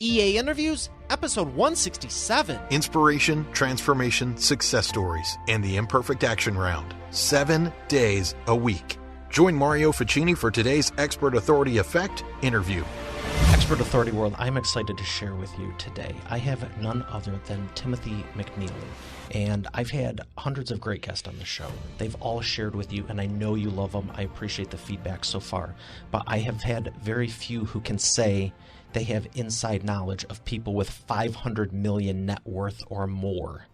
EA Interviews, episode 167. Inspiration, transformation, success stories, and the imperfect action round. 7 days a week. Join Mario Ficini for today's Expert Authority Effect interview. Expert Authority World, I'm excited to share with you today. I have none other than Timothy McNeely, and I've had hundreds of great guests on the show. They've all shared with you, and I know you love them. I appreciate the feedback so far, but I have had very few who can say they have inside knowledge of people with 500 million net worth or more.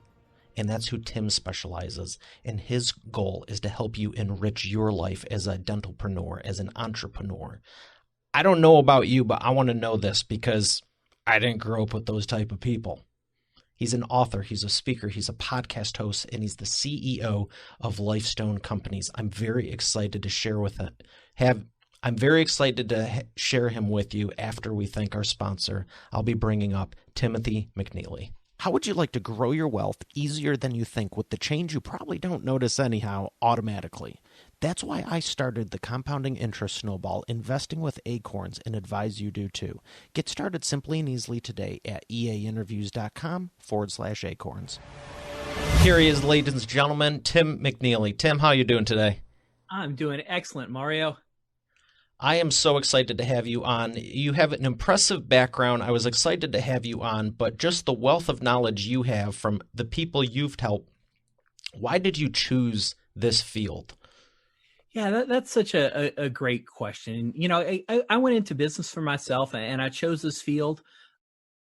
And that's who Tim specializes. And his goal is to help you enrich your life as a dentalpreneur, as an entrepreneur. I don't know about you, but I want to know this because I didn't grow up with those type of people. He's an author, he's a speaker, he's a podcast host, and he's the CEO of Lifestone Companies. I'm very excited to share him with you after we thank our sponsor. I'll be bringing up Timothy McNeely. How would you like to grow your wealth easier than you think with the change you probably don't notice anyhow automatically? That's why I started the Compounding Interest Snowball, investing with Acorns, and advise you do too. Get started simply and easily today at eainterviews.com/acorns. Here he is, ladies and gentlemen, Tim McNeely. Tim, how are you doing today? I'm doing excellent, Mario. I am so excited to have you on. You have an impressive background. I was excited to have you on, but just the wealth of knowledge you have from the people you've helped. Why did you choose this field? Yeah, that's such a great question. You know, I went into business for myself, and I chose this field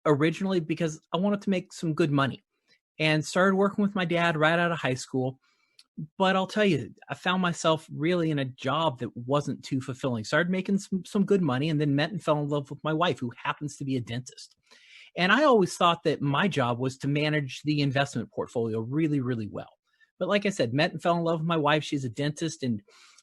originally because I wanted to make some good money and started working with my dad right out of high school. But I'll tell you, I found myself really in a job that wasn't too fulfilling. Started making some good money and then met and fell in love with my wife, who happens to be a dentist. And I always thought that my job was to manage the investment portfolio really, really well. But like I said, met and fell in love with my wife. She's a dentist, and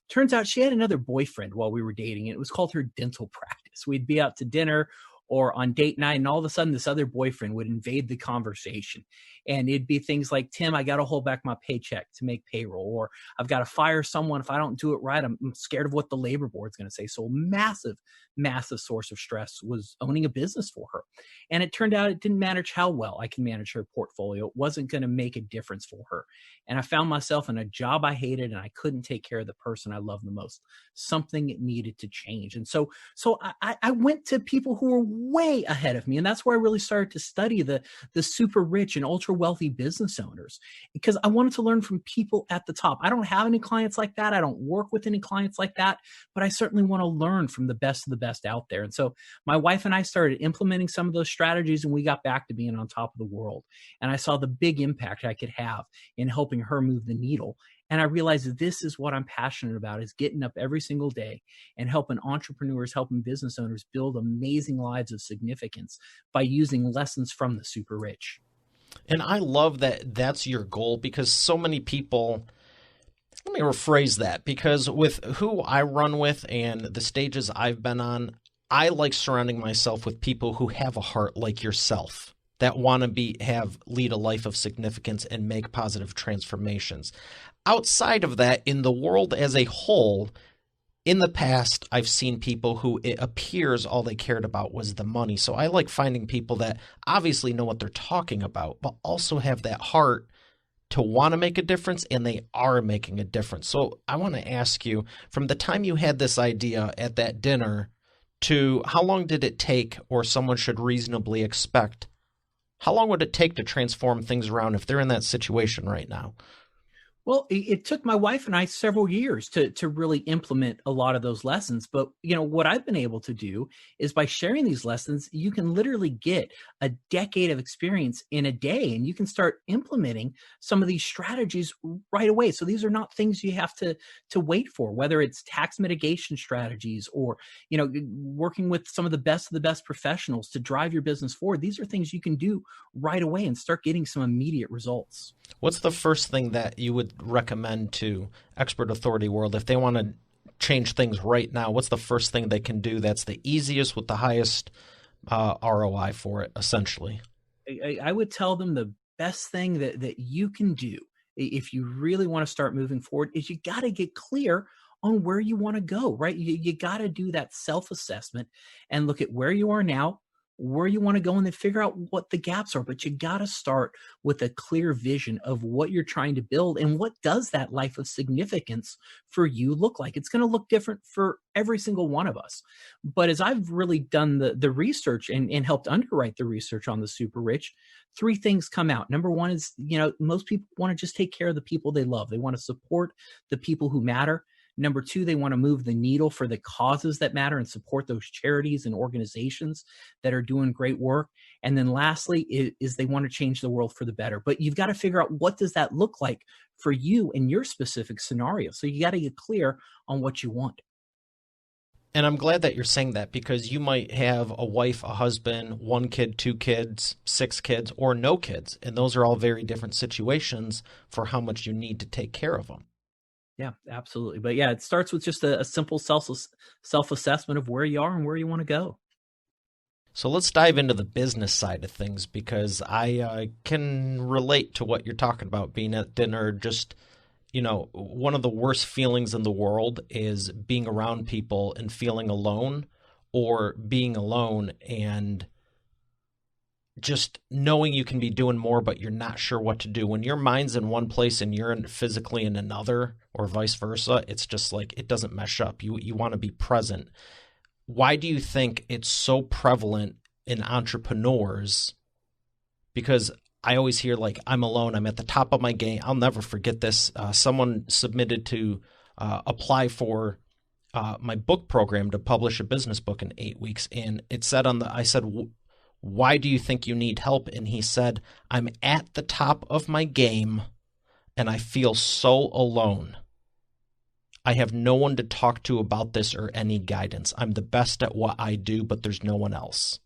turns out she had another boyfriend while we were dating. And it was called her dental practice. We'd be out to dinner or on date night, and all of a sudden this other boyfriend would invade the conversation. And it'd be things like, Tim, I got to hold back my paycheck to make payroll, or I've got to fire someone if I don't do it right. I'm scared of what the labor board's going to say. So massive source of stress was owning a business for her. And it turned out it didn't matter how well I can manage her portfolio. It wasn't going to make a difference for her. And I found myself in a job I hated, and I couldn't take care of the person I loved the most. Something needed to change. And so I went to people who were way ahead of me. And that's where I really started to study the super rich and ultra wealthy business owners, because I wanted to learn from people at the top. I don't have any clients like that. I don't work with any clients like that, but I certainly want to learn from the best of the best out there. And so my wife and I started implementing some of those strategies, and we got back to being on top of the world. And I saw the big impact I could have in helping her move the needle. And I realized that this is what I'm passionate about, is getting up every single day and helping entrepreneurs, helping business owners build amazing lives of significance by using lessons from the super rich. And I love that that's your goal, because so many people, let me rephrase that, because with who I run with and the stages I've been on, I like surrounding myself with people who have a heart like yourself, that want to lead a life of significance and make positive transformations. Outside of that, in the world as a whole, in the past, I've seen people who it appears all they cared about was the money. So I like finding people that obviously know what they're talking about, but also have that heart to want to make a difference, and they are making a difference. So I want to ask you, from the time you had this idea at that dinner to how long did it take, or someone should reasonably expect, how long would it take to transform things around if they're in that situation right now? Well, it took my wife and I several years to really implement a lot of those lessons. But, you know, what I've been able to do is by sharing these lessons, you can literally get a decade of experience in a day, and you can start implementing some of these strategies right away. So these are not things you have to wait for, whether it's tax mitigation strategies or, you know, working with some of the best professionals to drive your business forward. These are things you can do right away and start getting some immediate results. What's the first thing that you would recommend to Expert Authority World if they want to change things right now? What's the first thing they can do that's the easiest with the highest ROI for it, essentially? I would tell them the best thing that you can do if you really want to start moving forward is you got to get clear on where you want to go, right? You got to do that self-assessment and look at where you are now, where you want to go and then figure out what the gaps are. But you got to start with a clear vision of what you're trying to build and what does that life of significance for you look like. It's going to look different for every single one of us. But as I've really done the research and helped underwrite the research on the super rich, three things come out. Number one is, most people want to just take care of the people they love. They want to support the people who matter. Number two, they want to move the needle for the causes that matter and support those charities and organizations that are doing great work. And then lastly is they want to change the world for the better. But you've got to figure out, what does that look like for you in your specific scenario? So you got to get clear on what you want. And I'm glad that you're saying that, because you might have a wife, a husband, 1 kid, 2 kids, 6 kids, or no kids. And those are all very different situations for how much you need to take care of them. Yeah, absolutely. But yeah, it starts with just a simple self-assessment of where you are and where you want to go. So let's dive into the business side of things, because I can relate to what you're talking about, being at dinner. Just, one of the worst feelings in the world is being around people and feeling alone, or being alone and just knowing you can be doing more, but you're not sure what to do. When your mind's in one place and you're physically in another, or vice versa, it's just like it doesn't mesh up. You want to be present. Why do you think it's so prevalent in entrepreneurs? Because I always hear I'm alone, I'm at the top of my game. I'll never forget this. Someone submitted to apply for my book program to publish a business book in 8 weeks. And it said I said, why do you think you need help? And he said, I'm at the top of my game and I feel so alone. I have no one to talk to about this or any guidance. I'm the best at what I do, but there's no one else.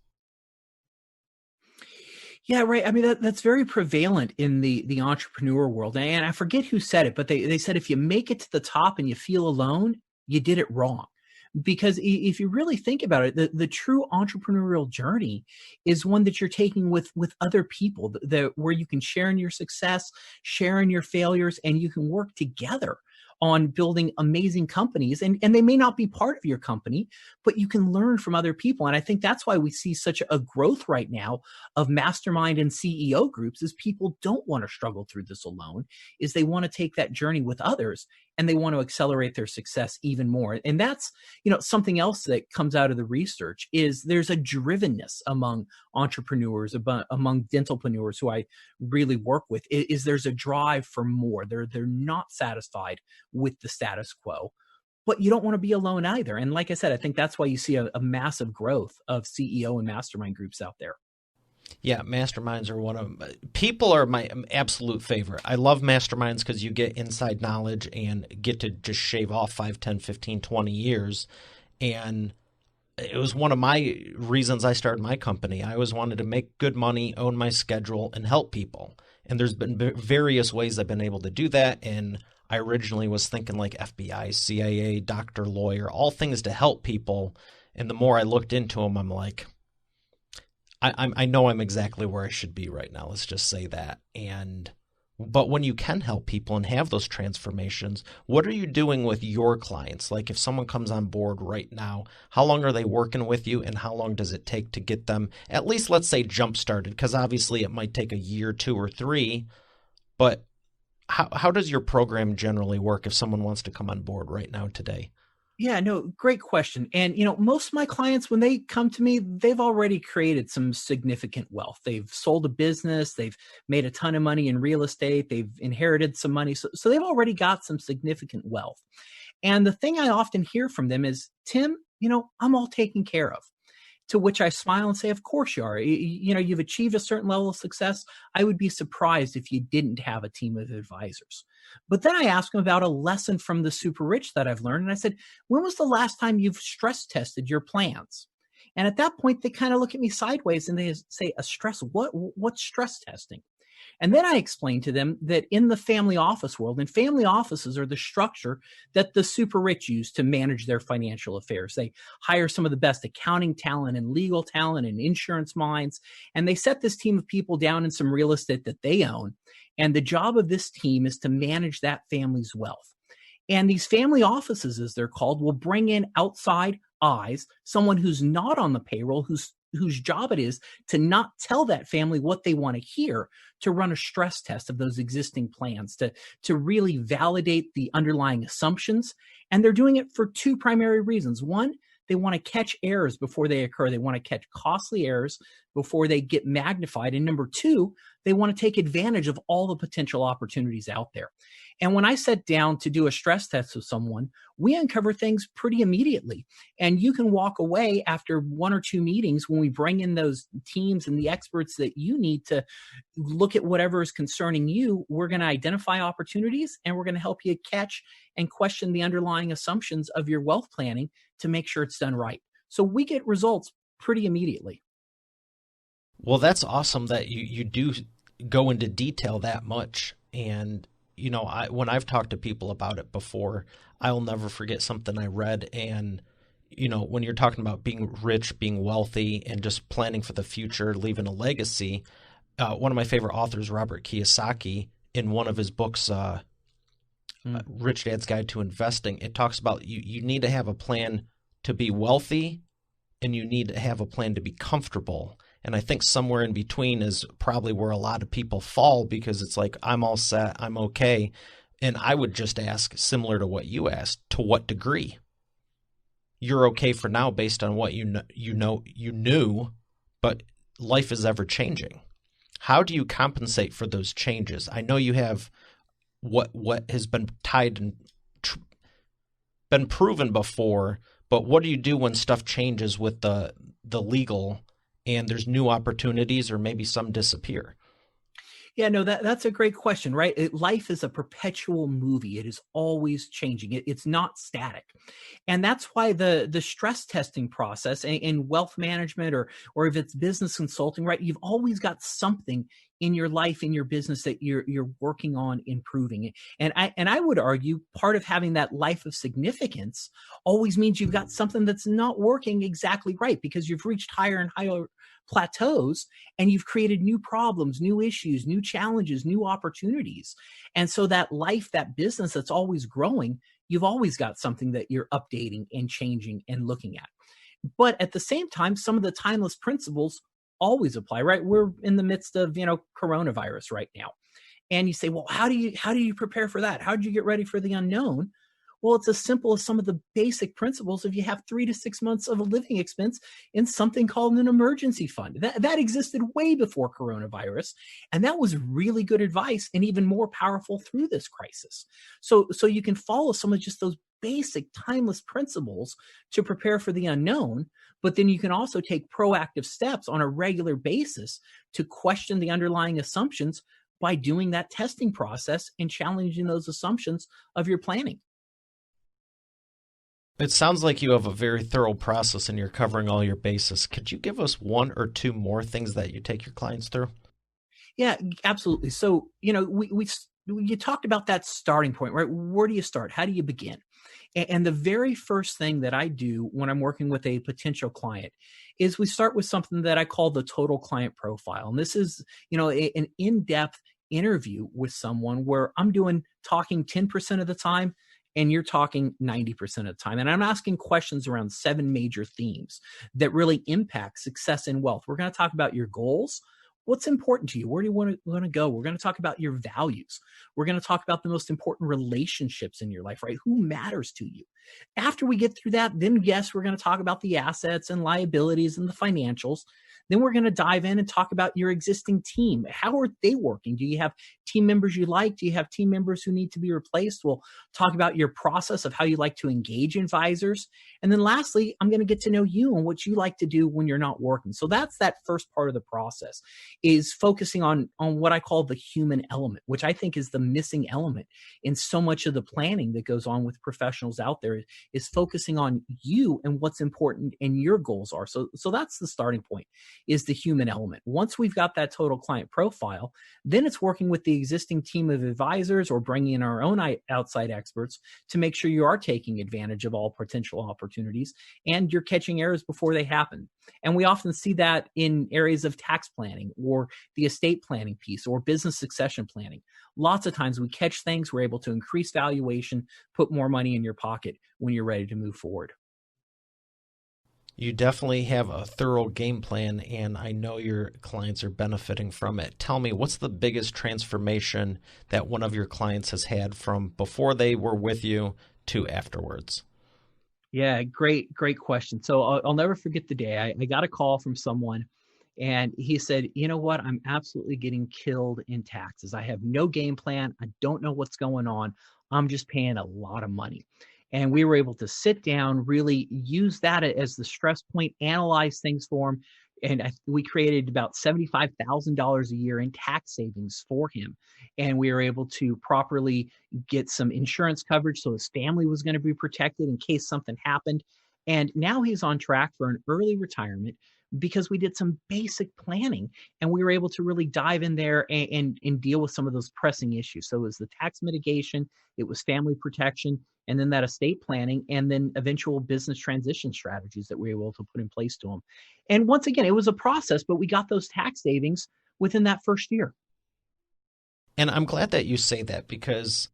Yeah, right. I mean, that's very prevalent in the entrepreneur world. And I forget who said it, but they said if you make it to the top and you feel alone, you did it wrong. Because if you really think about it, the true entrepreneurial journey is one that you're taking with other people, where you can share in your success, share in your failures, and you can work together on building amazing companies. And they may not be part of your company, but you can learn from other people. And I think that's why we see such a growth right now of mastermind and CEO groups, is people don't want to struggle through this alone, is they want to take that journey with others and they want to accelerate their success even more. And that's, something else that comes out of the research is there's a drivenness among entrepreneurs, among dentalpreneurs who I really work with, is there's a drive for more. They're not satisfied with the status quo, but you don't want to be alone either. And like I said, I think that's why you see a massive growth of CEO and mastermind groups out there. Yeah, masterminds are one of them. People are my absolute favorite. I love masterminds because you get inside knowledge and get to just shave off 5, 10, 15, 20 years. And it was one of my reasons I started my company. I always wanted to make good money, own my schedule, and help people. And there's been various ways I've been able to do that. And I originally was thinking FBI, CIA, doctor, lawyer, all things to help people. And the more I looked into them, I'm like, I know I'm exactly where I should be right now. Let's just say that. But when you can help people and have those transformations, what are you doing with your clients? Like if someone comes on board right now, how long are they working with you and how long does it take to get them at least, let's say, jump started? Because obviously it might take a year, 2 or 3, but how does your program generally work if someone wants to come on board right now today? Yeah, no, great question. And, most of my clients, when they come to me, they've already created some significant wealth. They've sold a business. They've made a ton of money in real estate. They've inherited some money. So they've already got some significant wealth. And the thing I often hear from them is, Tim, I'm all taken care of. To which I smile and say, of course you are. You've achieved a certain level of success. I would be surprised if you didn't have a team of advisors. But then I ask them about a lesson from the super rich that I've learned. And I said, when was the last time you've stress tested your plans? And at that point, they kind of look at me sideways and they say, what's stress testing? And then I explained to them that in the family office world, and family offices are the structure that the super rich use to manage their financial affairs. They hire some of the best accounting talent and legal talent and insurance minds, and they set this team of people down in some real estate that they own. And the job of this team is to manage that family's wealth. And these family offices, as they're called, will bring in outside eyes, someone who's not on the payroll, who's whose job it is to not tell that family what they want to hear, to run a stress test of those existing plans, to really validate the underlying assumptions. And they're doing it for two primary reasons. One, they want to catch errors before they occur. They want to catch costly errors before they get magnified. And number two, they want to take advantage of all the potential opportunities out there. And when I sat down to do a stress test with someone, we uncover things pretty immediately. And you can walk away after one or two meetings when we bring in those teams and the experts that you need to look at whatever is concerning you. We're going to identify opportunities, and we're going to help you catch and question the underlying assumptions of your wealth planning to make sure it's done right. So we get results pretty immediately. Well, that's awesome that you do go into detail that much. And, when I've talked to people about it before, I'll never forget something I read. And, when you're talking about being rich, being wealthy, and just planning for the future, leaving a legacy, one of my favorite authors, Robert Kiyosaki, in one of his books, Rich Dad's Guide to Investing, it talks about you need to have a plan to be wealthy, and you need to have a plan to be comfortable. And I think somewhere in between is probably where a lot of people fall, because it's like, I'm all set, I'm okay. And I would just ask, similar to what you asked, to what degree? You're okay for now based on what you knew, but life is ever changing. How do you compensate for those changes? I know you have what has been tied and been proven before, but what do you do when stuff changes with the legal and there's new opportunities, or maybe some disappear? Yeah, no, that's a great question, right? Life is a perpetual movie. It is always changing. It's not static. And that's why the stress testing process in wealth management, or if it's business consulting, right? You've always got something in your life, in your business, that you're working on improving. And I would argue part of having that life of significance always means you've got something that's not working exactly right, because you've reached higher and higher plateaus, and you've created new problems, new issues, new challenges, new opportunities. And so that life, that business that's always growing, you've always got something that you're updating and changing and looking at. But at the same time, some of the timeless principles always apply, right? We're in the midst of, coronavirus right now. And you say, well, how do you prepare for that? How do you get ready for the unknown? Well, it's as simple as some of the basic principles. If you have 3 to 6 months of a living expense in something called an emergency fund, that existed way before coronavirus. And that was really good advice, and even more powerful through this crisis. So you can follow some of just those basic timeless principles to prepare for the unknown, but then you can also take proactive steps on a regular basis to question the underlying assumptions by doing that testing process and challenging those assumptions of your planning. It sounds like you have a very thorough process and you're covering all your bases. Could you give us one or two more things that you take your clients through? Yeah, absolutely. So, you talked about that starting point, right? Where do you start? How do you begin? And the very first thing that I do when I'm working with a potential client is we start with something that I call the total client profile. And this is, an in-depth interview with someone where I'm talking 10% of the time, and you're talking 90% of the time. And I'm asking questions around 7 major themes that really impact success and wealth. We're going to talk about your goals. What's important to you? Where do you want to go? We're going to talk about your values. We're going to talk about the most important relationships in your life, right? Who matters to you? After we get through that, then yes, we're going to talk about the assets and liabilities and the financials. Then we're going to dive in and talk about your existing team. How are they working? Do you have team members you like? Do you have team members who need to be replaced? We'll talk about your process of how you like to engage advisors. And then lastly, I'm going to get to know you and what you like to do when you're not working. So that's that first part of the process, is focusing on what I call the human element, which I think is the missing element in so much of the planning that goes on with professionals out there, is focusing on you and what's important and your goals are. So that's the starting point, is the human element. Once we've got that total client profile, then it's working with the existing team of advisors or bringing in our own outside experts to make sure you are taking advantage of all potential opportunities and you're catching errors before they happen. And we often see that in areas of tax planning or the estate planning piece or business succession planning. Lots of times we catch things, we're able to increase valuation, put more money in your pocket when you're ready to move forward. You definitely have a thorough game plan, and I know your clients are benefiting from it. Tell me, what's the biggest transformation that one of your clients has had from before they were with you to afterwards? Yeah, great question. So I'll never forget the day I got a call from someone, and he said, "You know what? I'm absolutely getting killed in taxes. I have no game plan. I don't know what's going on. I'm just paying a lot of money." And we were able to sit down, really use that as the stress point, analyze things for him. And we created about $75,000 a year in tax savings for him. And we were able to properly get some insurance coverage so his family was going to be protected in case something happened. And now he's on track for an early retirement because we did some basic planning and we were able to really dive in there and deal with some of those pressing issues. So it was the tax mitigation, it was family protection, and then that estate planning, and then eventual business transition strategies that we were able to put in place to them. And once again, it was a process, but we got those tax savings within that first year. And I'm glad that you say that because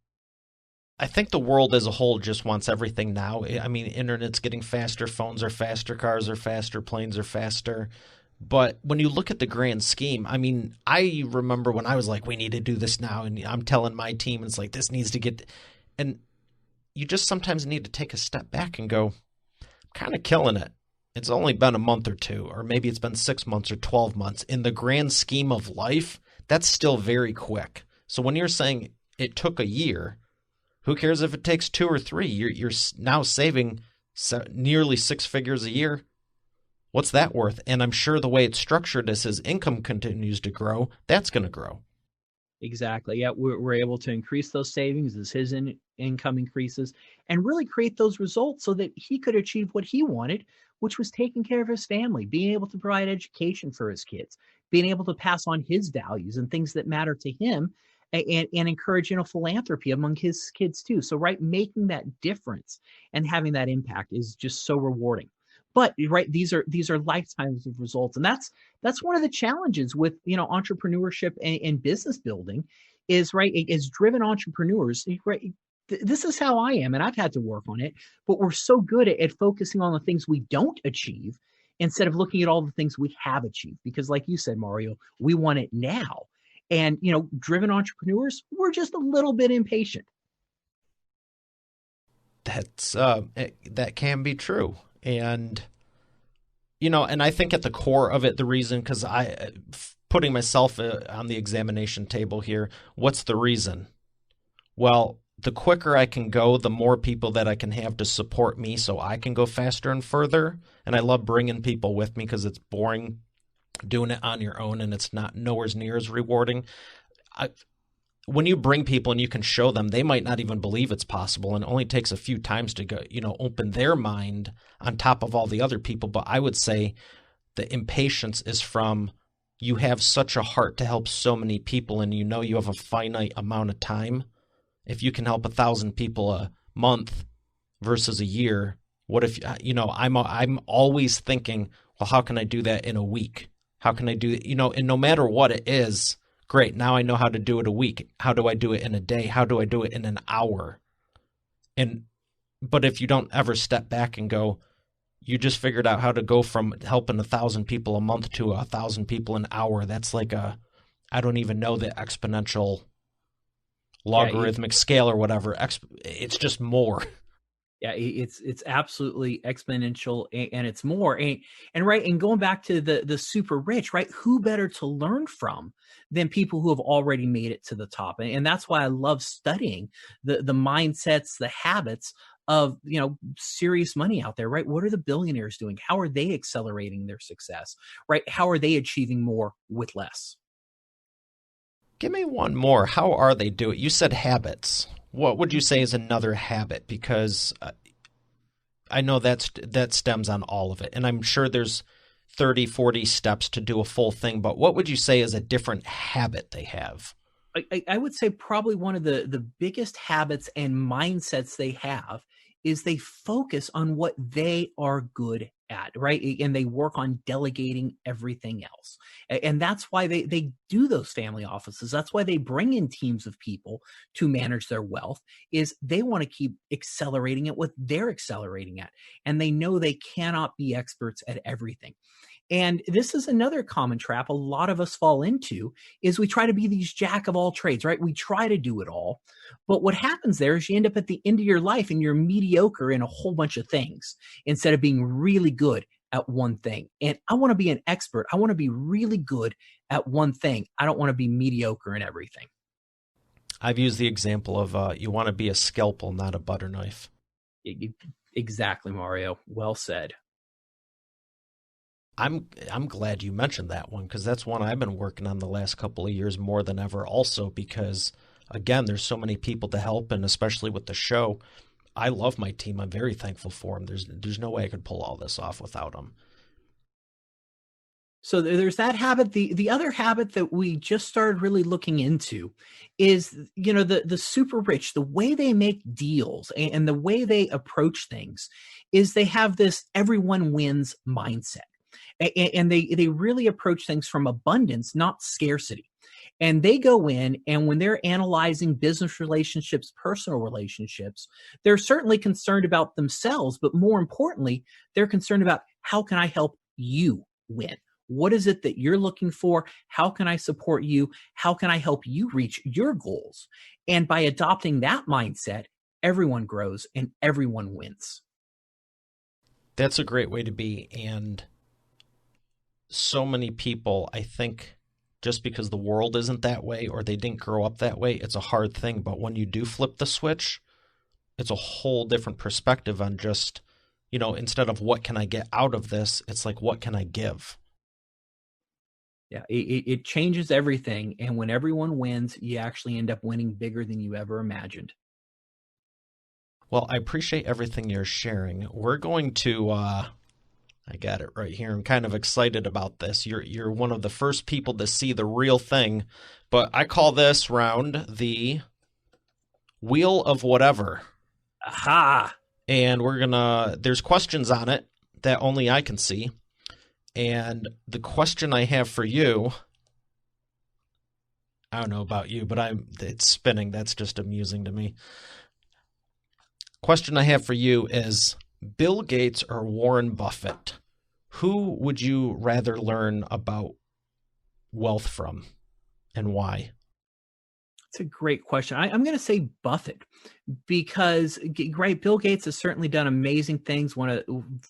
I think the world as a whole just wants everything now. I mean, internet's getting faster, phones are faster, cars are faster, planes are faster. But when you look at the grand scheme, I mean, I remember when I was like, we need to do this now. And I'm telling my team, it's like, this needs to get, and you just sometimes need to take a step back and go, I'm kind of killing it. It's only been a month or two, or maybe it's been 6 months or 12 months. In the grand scheme of life, that's still very quick. So when you're saying it took a year, who cares if it takes 2 or 3? You're now saving nearly 6 figures a year. What's that worth? And I'm sure the way it's structured is his income continues to grow, that's going to grow. Exactly. Yeah, we're able to increase those savings as his income increases and really create those results so that he could achieve what he wanted, which was taking care of his family, being able to provide education for his kids, being able to pass on his values and things that matter to him, and encourage, philanthropy among his kids too. So, right, making that difference and having that impact is just so rewarding. But right, these are lifetimes of results, and that's one of the challenges with entrepreneurship and business building is right. As driven entrepreneurs, right, this is how I am, and I've had to work on it. But we're so good at focusing on the things we don't achieve instead of looking at all the things we have achieved. Because, like you said, Mario, we want it now. And, driven entrepreneurs, we're just a little bit impatient. That can be true. And, and I think at the core of it, the reason, because putting myself on the examination table here, what's the reason? Well, the quicker I can go, the more people that I can have to support me so I can go faster and further. And I love bringing people with me because it's boring doing it on your own and it's not nowhere near as rewarding. When you bring people and you can show them, they might not even believe it's possible, and it only takes a few times to go, open their mind on top of all the other people. But I would say the impatience is from you have such a heart to help so many people, and you have a finite amount of time. If you can help 1,000 people a month versus a year, what if I'm always thinking, well, how can I do that in a week? How can I do it? And no matter what it is, great. Now I know how to do it a week. How do I do it in a day? How do I do it in an hour? But if you don't ever step back and go, you just figured out how to go from helping 1,000 people a month to 1,000 people an hour. That's like I don't even know the exponential logarithmic scale or whatever. It's just more. Yeah, it's absolutely exponential, and it's more. And right, and going back to the super rich, right? Who better to learn from than people who have already made it to the top? And that's why I love studying the mindsets, the habits of serious money out there, right? What are the billionaires doing? How are they accelerating their success? Right? How are they achieving more with less? Give me one more. How are they doing? You said habits. What would you say is another habit? Because I know that stems on all of it. And I'm sure there's 30, 40 steps to do a full thing. But what would you say is a different habit they have? I would say probably one of the biggest habits and mindsets they have is they focus on what they are good at, right? And they work on delegating everything else. And that's why they do those family offices. That's why they bring in teams of people to manage their wealth, is they want to keep accelerating at what they're accelerating at. And they know they cannot be experts at everything. And this is another common trap a lot of us fall into, is we try to be these jack of all trades, right? We try to do it all. But what happens there is you end up at the end of your life and you're mediocre in a whole bunch of things instead of being really good at one thing. And I want to be an expert. I want to be really good at one thing. I don't want to be mediocre in everything. I've used the example of you want to be a scalpel, not a butter knife. Exactly, Mario. Well said. I'm glad you mentioned that one, because that's one I've been working on the last couple of years more than ever also, because, again, there's so many people to help, and especially with the show, I love my team. I'm very thankful for them. There's no way I could pull all this off without them. So there's that habit. The other habit that we just started really looking into is, the super rich, the way they make deals and the way they approach things is they have this everyone wins mindset. And they really approach things from abundance, not scarcity. And they go in, and when they're analyzing business relationships, personal relationships, they're certainly concerned about themselves, but more importantly, they're concerned about, how can I help you win? What is it that you're looking for? How can I support you? How can I help you reach your goals? And by adopting that mindset, everyone grows and everyone wins. That's a great way to be. And so many people, I think, just because the world isn't that way or they didn't grow up that way, it's a hard thing. But when you do flip the switch, it's a whole different perspective on just, instead of what can I get out of this, it's like, what can I give? Yeah, it changes everything. And when everyone wins, you actually end up winning bigger than you ever imagined. Well, I appreciate everything you're sharing. We're going to I got it right here. I'm kind of excited about this. You're one of the first people to see the real thing, but I call this round the Wheel of Whatever. Aha! And there's questions on it that only I can see. And the question I have for you, I don't know about you, but it's spinning. That's just amusing to me. Question I have for you is, Bill Gates or Warren Buffett, who would you rather learn about wealth from, and why? That's a great question. I'm going to say Buffett, because, right, Bill Gates has certainly done amazing things,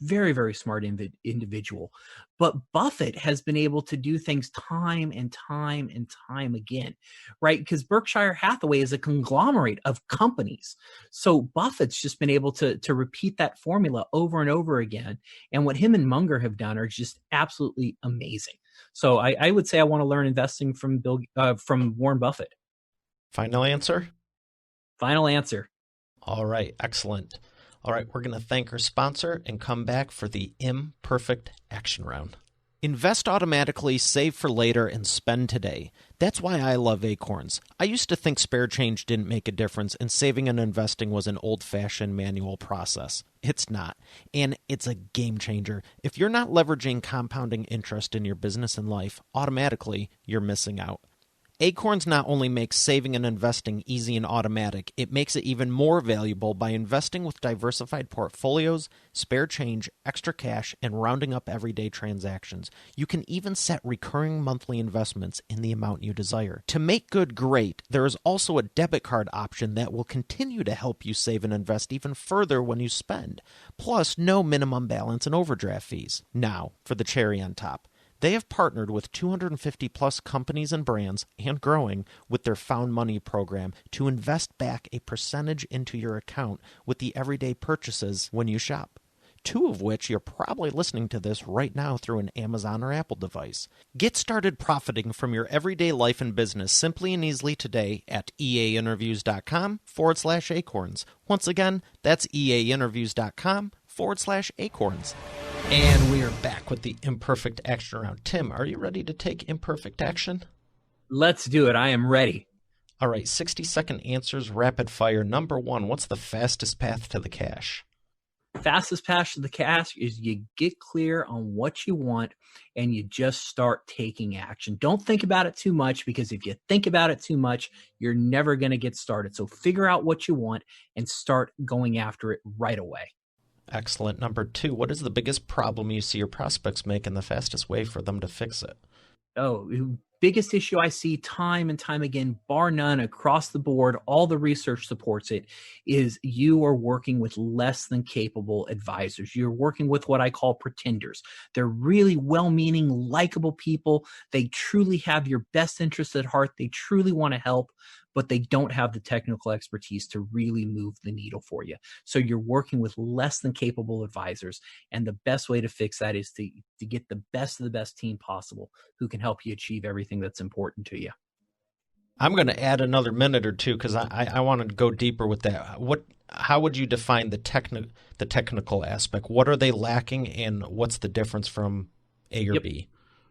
very, very smart individual. But Buffett has been able to do things time and time and time again, right? Because Berkshire Hathaway is a conglomerate of companies. So Buffett's just been able to repeat that formula over and over again. And what him and Munger have done are just absolutely amazing. So I would say I want to learn investing from Warren Buffett. Final answer? Final answer. All right, excellent. All right, we're going to thank our sponsor and come back for the Imperfect Action Round. Invest automatically, save for later, and spend today. That's why I love Acorns. I used to think spare change didn't make a difference and saving and investing was an old-fashioned manual process. It's not, and it's a game changer. If you're not leveraging compounding interest in your business and life, automatically you're missing out. Acorns not only makes saving and investing easy and automatic, it makes it even more valuable by investing with diversified portfolios, spare change, extra cash, and rounding up everyday transactions. You can even set recurring monthly investments in the amount you desire. To make good great, there is also a debit card option that will continue to help you save and invest even further when you spend. Plus, no minimum balance and overdraft fees. Now, for the cherry on top. They have partnered with 250-plus companies and brands, and growing, with their Found Money program to invest back a percentage into your account with the everyday purchases when you shop. 2 of which you're probably listening to this right now through an Amazon or Apple device. Get started profiting from your everyday life and business simply and easily today at eainterviews.com/acorns. Once again, that's eainterviews.com/acorns. And we are back with the Imperfect Action Round. Tim, are you ready to take imperfect action? Let's do it. I am ready. All right, 60-second answers, rapid fire. Number 1, what's the fastest path to the cash? Fastest path to the cash is you get clear on what you want and you just start taking action. Don't think about it too much, because if you think about it too much, you're never going to get started. So figure out what you want and start going after it right away. Excellent. Number 2, what is the biggest problem you see your prospects make and the fastest way for them to fix it? Biggest issue I see time and time again, bar none, across the board, all the research supports it, is you are working with less than capable advisors. You're working with what I call pretenders. They're really well-meaning, likable people. They truly have your best interests at heart. They truly want to help, but they don't have the technical expertise to really move the needle for you. So you're working with less than capable advisors. And the best way to fix that is to get the best of the best team possible who can help you achieve everything that's important to you. I'm going to add another minute or two because I want to go deeper with that. How would you define the technical aspect? What are they lacking, and what's the difference from A or B?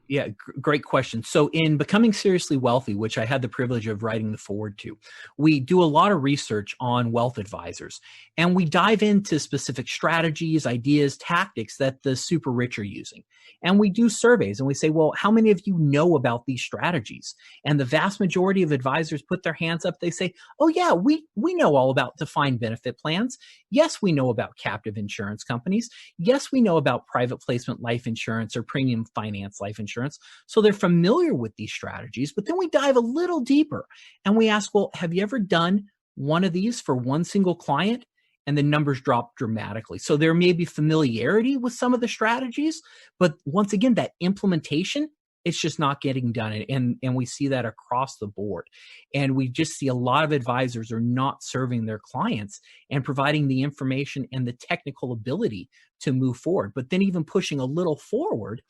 Yeah, great question. So in Becoming Seriously Wealthy, which I had the privilege of writing the foreword to, we do a lot of research on wealth advisors, and we dive into specific strategies, ideas, tactics that the super rich are using. And we do surveys and we say, well, how many of you know about these strategies? And the vast majority of advisors put their hands up. They say, oh yeah, we know all about defined benefit plans. Yes, we know about captive insurance companies. Yes, we know about private placement life insurance or premium finance life insurance. So they're familiar with these strategies, but then we dive a little deeper and we ask, well, have you ever done one of these for one single client? And the numbers drop dramatically. So there may be familiarity with some of the strategies, but once again, that implementation, it's just not getting done. And we see that across the board. And we just see a lot of advisors are not serving their clients and providing the information and the technical ability to move forward. But then even pushing a little forward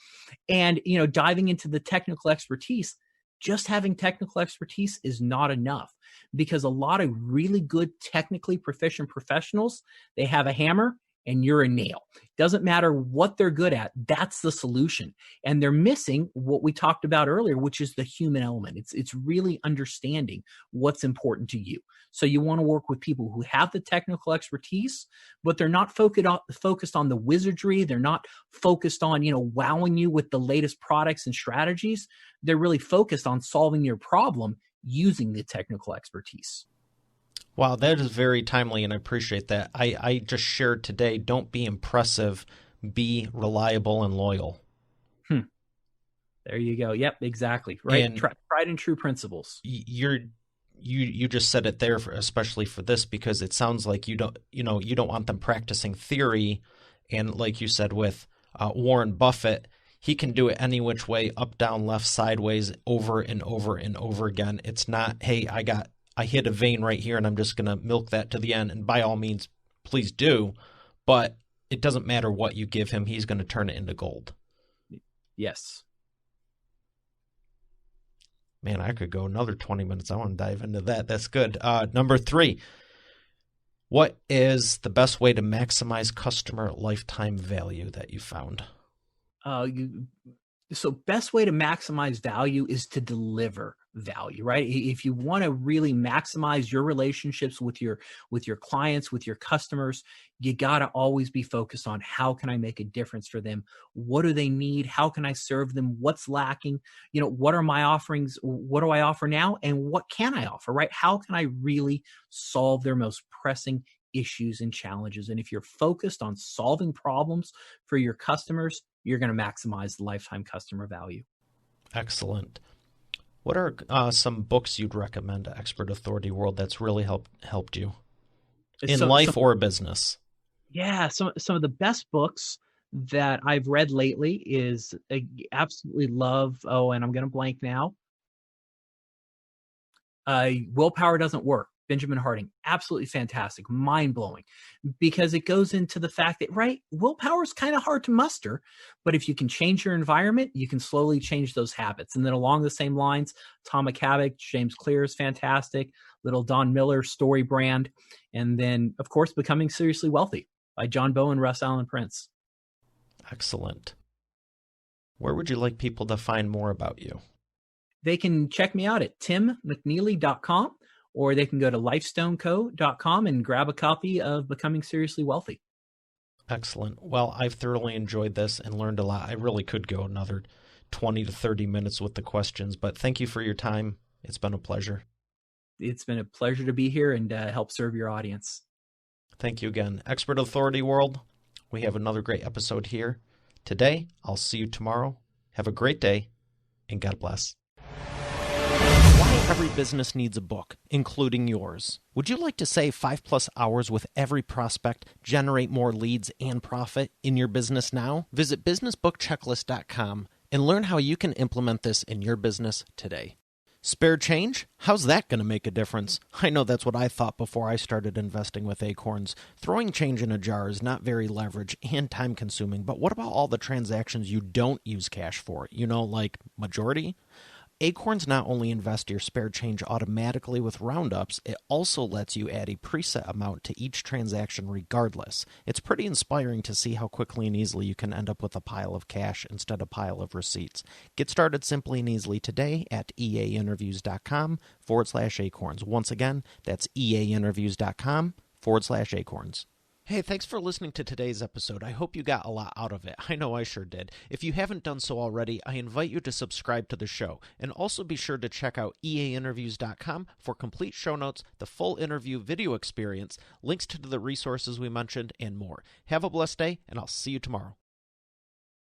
and, diving into the technical expertise, just having technical expertise is not enough, because a lot of really good technically proficient professionals, they have a hammer and you're a nail. Doesn't matter what they're good at, that's the solution. And they're missing what we talked about earlier, which is the human element. It's really understanding what's important to you. So you want to work with people who have the technical expertise, but they're not focused on the wizardry. They're not focused on, wowing you with the latest products and strategies. They're really focused on solving your problem using the technical expertise. Wow, that is very timely, and I appreciate that. I just shared today, don't be impressive, be reliable and loyal. There you go. Yep, exactly. Right. And tried and true principles. You just said it there, especially for this, because it sounds like you don't want them practicing theory. And like you said with Warren Buffett, he can do it any which way, up, down, left, sideways, over and over and over again. It's not, hey, I hit a vein right here and I'm just going to milk that to the end. And by all means, please do. But it doesn't matter what you give him. He's going to turn it into gold. Yes. Man, I could go another 20 minutes. I want to dive into that. That's good. Number 3, what is the best way to maximize customer lifetime value that you found? So best way to maximize value is to deliver value, right? If you want to really maximize your relationships with your clients, with your customers, you got to always be focused on how can I make a difference for them? What do they need? How can I serve them? What's lacking? What are my offerings? What do I offer now? And what can I offer, right? How can I really solve their most pressing issues and challenges? And if you're focused on solving problems for your customers, you're going to maximize the lifetime customer value. Excellent. What are some books you'd recommend to Expert Authority World that's really helped you in life or business? Yeah, some of the best books that I've read lately is I absolutely love. Oh, and I'm going to blank now. Willpower Doesn't Work. Benjamin Harding, absolutely fantastic, mind-blowing, because it goes into the fact that, right, willpower is kind of hard to muster, but if you can change your environment, you can slowly change those habits. And then along the same lines, Atomic Habits, James Clear is fantastic, little Don Miller story brand, and then, of course, Becoming Seriously Wealthy by John Bowen, Russ Allen Prince. Excellent. Where would you like people to find more about you? They can check me out at timmcneely.com. Or they can go to lifestoneco.com and grab a copy of Becoming Seriously Wealthy. Excellent. Well, I've thoroughly enjoyed this and learned a lot. I really could go another 20 to 30 minutes with the questions, but thank you for your time. It's been a pleasure. It's been a pleasure to be here and help serve your audience. Thank you again. Expert Authority World, we have another great episode here today. I'll see you tomorrow. Have a great day, and God bless. Why every business needs a book, including yours. Would you like to save 5+ hours with every prospect, generate more leads, and profit in your business now? Visit businessbookchecklist.com and learn how you can implement this in your business today. Spare change? How's that going to make a difference? I know that's what I thought before I started investing with Acorns. Throwing change in a jar is not very leverage and time consuming, but what about all the transactions you don't use cash for? Like majority? Acorns not only invest your spare change automatically with roundups, it also lets you add a preset amount to each transaction regardless. It's pretty inspiring to see how quickly and easily you can end up with a pile of cash instead of a pile of receipts. Get started simply and easily today at eainterviews.com/acorns. Once again, that's eainterviews.com/acorns. Hey, thanks for listening to today's episode. I hope you got a lot out of it. I know I sure did. If you haven't done so already, I invite you to subscribe to the show. And also be sure to check out eainterviews.com for complete show notes, the full interview video experience, links to the resources we mentioned, and more. Have a blessed day, and I'll see you tomorrow.